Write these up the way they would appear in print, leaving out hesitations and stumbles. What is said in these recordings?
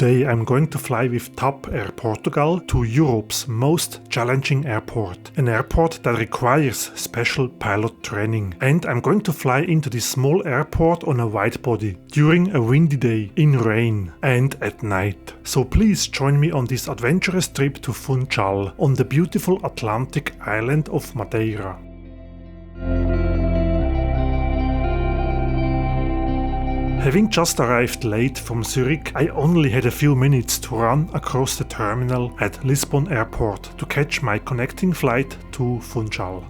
Today I'm going to fly with TAP Air Portugal to Europe's most challenging airport, an airport that requires special pilot training. And I'm going to fly into this small airport on a widebody during a windy day, in rain and at night. So please join me on this adventurous trip to Funchal on the beautiful Atlantic island of Madeira. Having just arrived late from Zurich, I only had a few minutes to run across the terminal at Lisbon airport to catch my connecting flight to Funchal.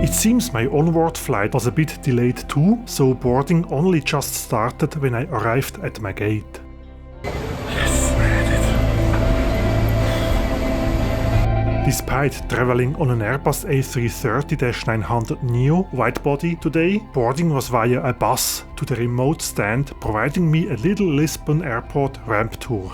It seems my onward flight was a bit delayed too, so boarding only just started when I arrived at my gate. Despite traveling on an Airbus A330 NEO widebody today, boarding was via a bus to the remote stand, providing me a little Lisbon airport ramp tour.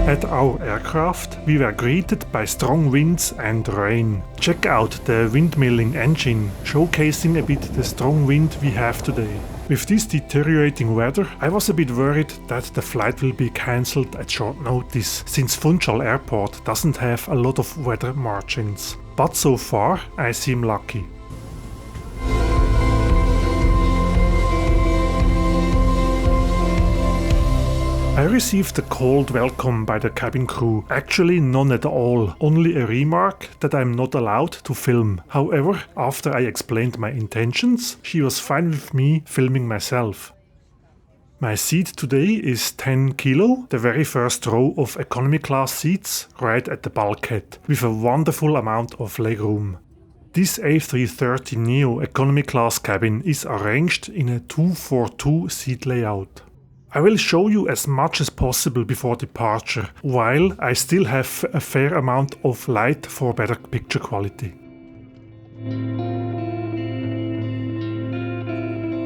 At our aircraft, we were greeted by strong winds and rain. Check out the windmilling engine, showcasing a bit the strong wind we have today. With this deteriorating weather, I was a bit worried that the flight will be cancelled at short notice, since Funchal Airport doesn't have a lot of weather margins. But so far, I seem lucky. I received a cold welcome by the cabin crew. Actually none at all, only a remark that I'm not allowed to film. However, after I explained my intentions, she was fine with me filming myself. My seat today is 10 kilo, the very first row of economy class seats right at the bulkhead, with a wonderful amount of legroom. This A330 NEO economy class cabin is arranged in a 2-for-2 seat layout. I will show you as much as possible before departure, while I still have a fair amount of light for better picture quality.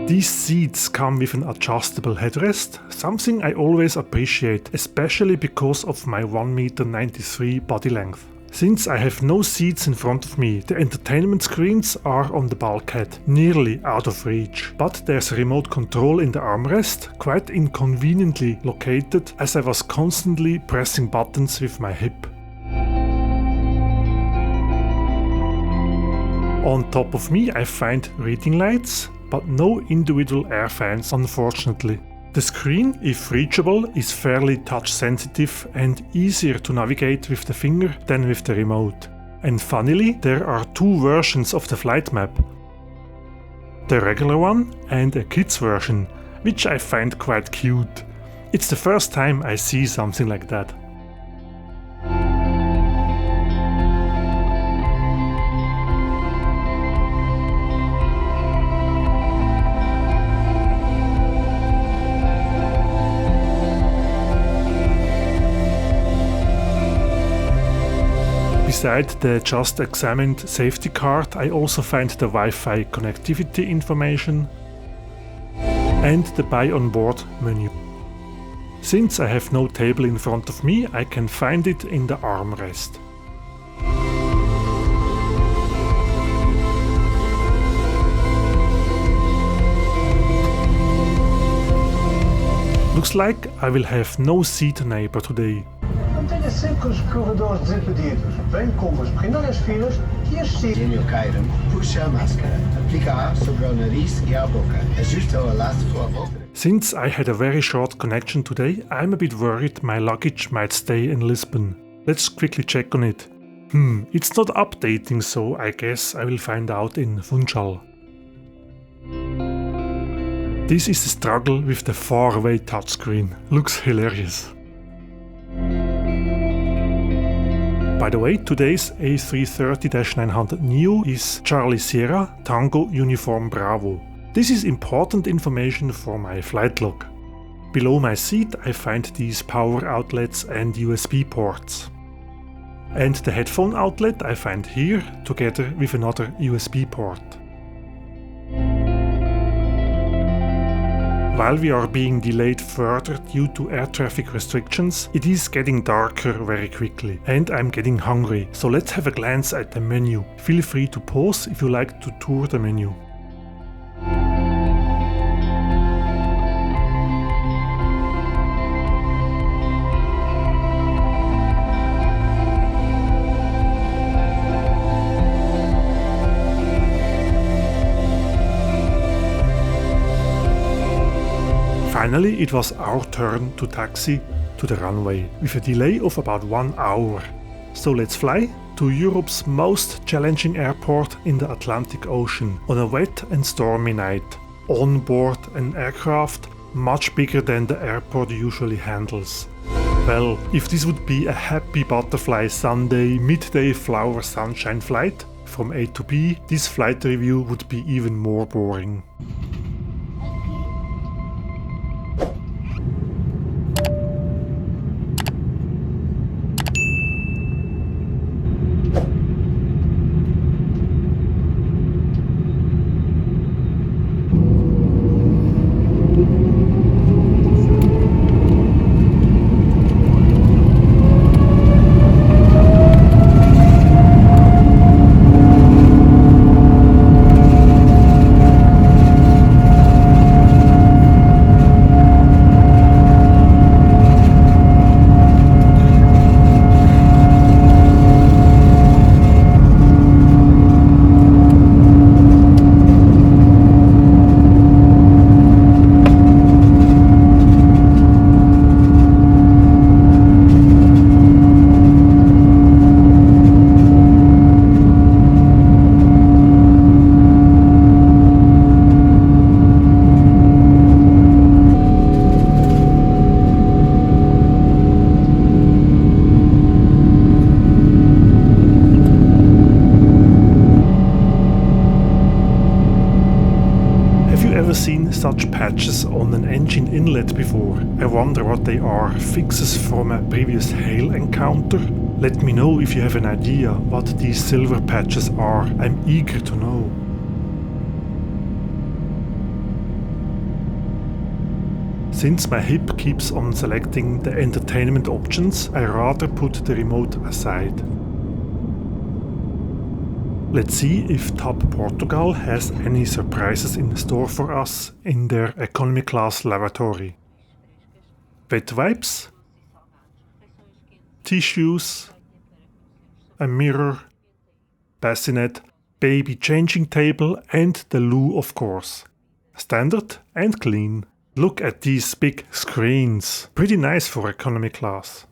These seats come with an adjustable headrest, something I always appreciate, especially because of my 1.93 m body length. Since I have no seats in front of me, the entertainment screens are on the bulkhead, nearly out of reach. But there's a remote control in the armrest, quite inconveniently located, as I was constantly pressing buttons with my hip. On top of me I find reading lights, but no individual air fans unfortunately. The screen, if reachable, is fairly touch sensitive and easier to navigate with the finger than with the remote. And funnily, there are two versions of the flight map. The regular one and a kids version, which I find quite cute. It's the first time I see something like that. Beside the just examined safety card, I also find the Wi-Fi connectivity information and the Buy on Board menu. Since I have no table in front of me, I can find it in the armrest. Looks like I will have no seat neighbor today. Mantenha sempre os corredores desimpedidos. Bem como os pequenas filas e as Gênio Cairam, puxa a máscara, aplica-a sobre o nariz e a boca, ajusta o elástico à volta. Since I had a very short connection today, I'm a bit worried my luggage might stay in Lisbon. Let's quickly check on it. It's not updating, so I guess I will find out in Funchal. This is the struggle with the faraway touchscreen. Looks hilarious. By the way, today's A330 NEO is Charlie Sierra Tango Uniform Bravo. This is important information for my flight log. Below my seat I find these power outlets and USB ports. And the headphone outlet I find here, together with another USB port. While we are being delayed further due to air traffic restrictions, it is getting darker very quickly and I'm getting hungry, so let's have a glance at the menu. Feel free to pause if you like to tour the menu. Finally, it was our turn to taxi to the runway, with a delay of about 1 hour. So let's fly to Europe's most challenging airport in the Atlantic Ocean on a wet and stormy night, on board an aircraft much bigger than the airport usually handles. Well, if this would be a happy butterfly Sunday midday flower sunshine flight from A to B, this flight review would be even more boring. Seen such patches on an engine inlet before? I wonder what they are. Fixes from a previous hail encounter? Let me know if you have an idea what these silver patches are. I'm eager to know. Since my hip keeps on selecting the entertainment options, I rather put the remote aside. Let's see if TAP Portugal has any surprises in store for us in their economy class lavatory. Wet wipes, tissues, a mirror, bassinet, baby changing table and the loo of course. Standard and clean. Look at these big screens. Pretty nice for economy class.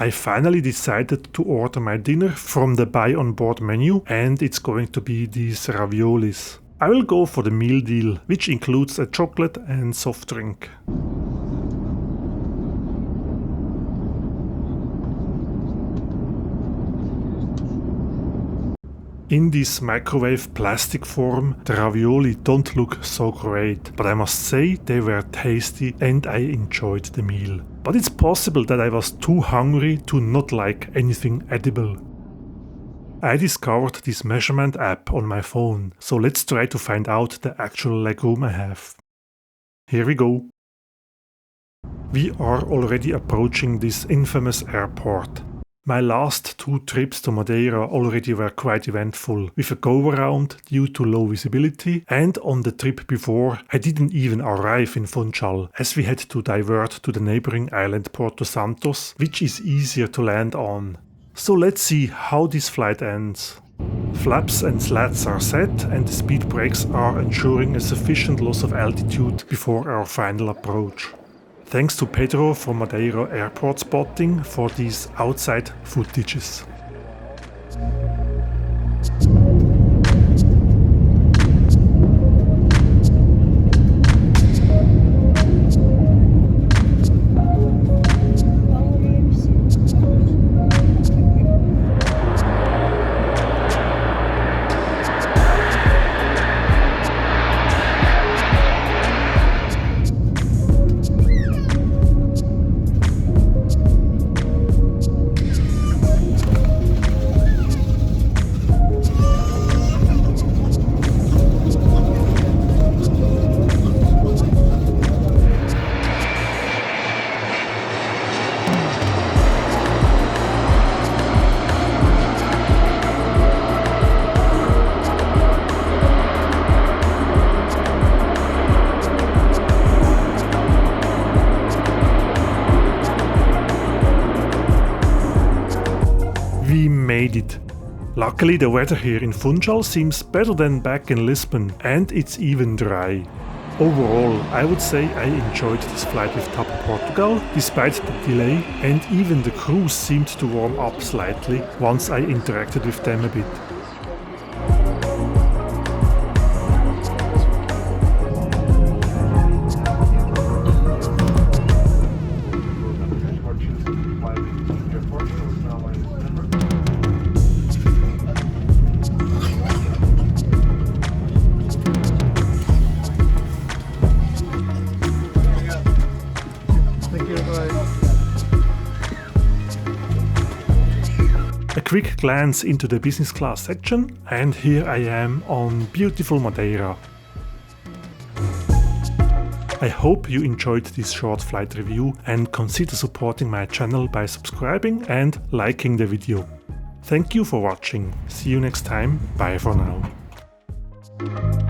I finally decided to order my dinner from the buy on board menu and it's going to be these raviolis. I will go for the meal deal, which includes a chocolate and soft drink. In this microwave plastic form, the ravioli don't look so great, but I must say they were tasty and I enjoyed the meal. But it's possible that I was too hungry to not like anything edible. I discovered this measurement app on my phone, so let's try to find out the actual legroom I have. Here we go. We are already approaching this infamous airport. My last 2 trips to Madeira already were quite eventful, with a go-around due to low visibility, and on the trip before I didn't even arrive in Funchal, as we had to divert to the neighboring island Porto Santos, which is easier to land on. So let's see how this flight ends. Flaps and slats are set and the speed brakes are ensuring a sufficient loss of altitude before our final approach. Thanks to Pedro from Madeira Airport Spotting for these outside footages. We made it! Luckily the weather here in Funchal seems better than back in Lisbon, and it's even dry. Overall, I would say I enjoyed this flight with TAP Air Portugal, despite the delay, and even the crew seemed to warm up slightly once I interacted with them a bit. A quick glance into the business class section, and here I am on beautiful Madeira. I hope you enjoyed this short flight review and consider supporting my channel by subscribing and liking the video. Thank you for watching. See you next time. Bye for now.